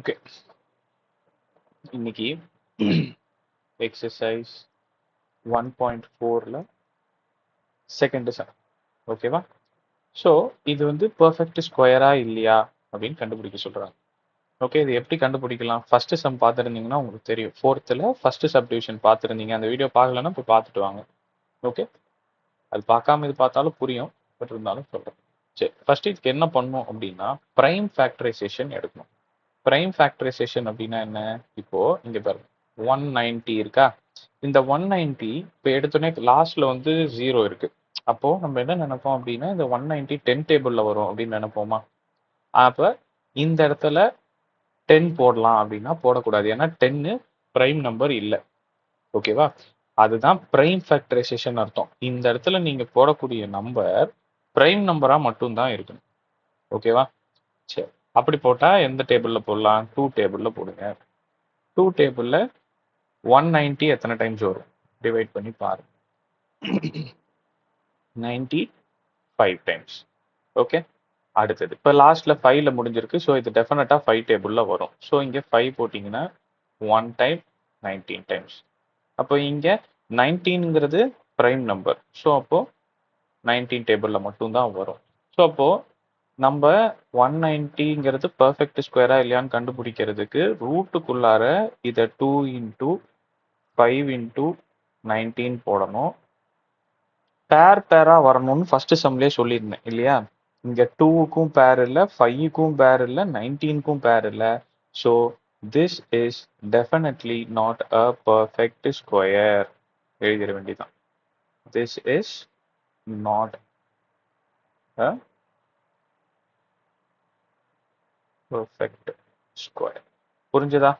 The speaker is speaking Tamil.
ஓகே, இன்னைக்கு எக்ஸசைஸ் 1.4ல செகண்ட் சம். ஓகேவா? ஸோ இது வந்து பெர்ஃபெக்ட் ஸ்கொயரா இல்லையா அப்படின்னு கண்டுபிடிக்க சொல்றாங்க. ஓகே, இது எப்படி கண்டுபிடிக்கலாம்? ஃபர்ஸ்ட் சம் பார்த்துருந்தீங்கன்னா உங்களுக்கு தெரியும். ஃபோர்த்தில் ஃபர்ஸ்ட் சப்டிவிஷன் பார்த்துருந்தீங்க. அந்த வீடியோ பார்க்கலன்னா போய் பார்த்துட்டு வாங்க. ஓகே, அது பார்க்காம இது பார்த்தாலும் புரியும், பட் இருந்தாலும் சொல்கிறேன். சரி, ஃபர்ஸ்ட் இதுக்கு என்ன பண்ணணும் அப்படின்னா ப்ரைம் ஃபேக்டரைசேஷன் எடுக்கணும். ப்ரைம் ஃபேக்டரைசேஷன் அப்படின்னா என்ன? இப்போ இங்க பாருங்க, 190 இருக்கா? இந்த 190 இப்போ எடுத்தோடனே லாஸ்ட்ல வந்து 0 இருக்கு. அப்போ நம்ம என்ன நினைப்போம் அப்படின்னா இந்த 190 10 டேபிள்ல வரும் அப்படின்னு நினைப்போமா? அப்ப இந்த இடத்துல 10 போடலாம் அப்படின்னா போடக்கூடாது, ஏன்னா 10 பிரைம் நம்பர் இல்லை. ஓகேவா? அதுதான் பிரைம் ஃபேக்டரைசேஷன் அர்த்தம். இந்த இடத்துல நீங்க போடக்கூடிய நம்பர் பிரைம் நம்பரா மட்டும்தான் இருக்கணும். ஓகேவா? சரி, அப்படி போட்டா எந்த டேபிள்ல போடலாம்? 2 டேபிள்ல போடுங்க. 2 டேபிள்ல 190 எத்தனை டைம்ஸ் வரும்? டிவைட் பண்ணி பாருங்க. 95 டைம்ஸ். ஓகே, அடுத்தது இப்போ லாஸ்ட்ல 5ல முடிஞ்சிருக்கு. ஸோ இது டெஃபினட்டா 5 டேபிள்ல வரும். ஸோ இங்க 5 போட்டீங்கன்னா 1 டைம் 19 டைம்ஸ். அப்போ இங்க 19ங்கிறது பிரைம் நம்பர். ஸோ அப்போ 19 டேபிள்ல மட்டும்தான் வரும். ஸோ அப்போ நம்ம 190ங்கிறது பெர்ஃபெக்ட் ஸ்கொயரா இல்லையான்னு கண்டுபிடிக்கிறதுக்கு ரூட்டுக்குள்ளார இதை 2 இன்டூ 5 இன்டூ 19 போடணும். பேரா வரணும்னு ஃபர்ஸ்ட் சம்லேயே சொல்லியிருந்தேன் இல்லையா? இங்க 2க்கும் பேர் இல்லை, 5க்கும் பேர் இல்லை, 19க்கும் பேர் இல்லை. So this is definitely not a perfect square. எழுதிட வேண்டியதான். This is not a perfect square. புரிஞ்சுதா?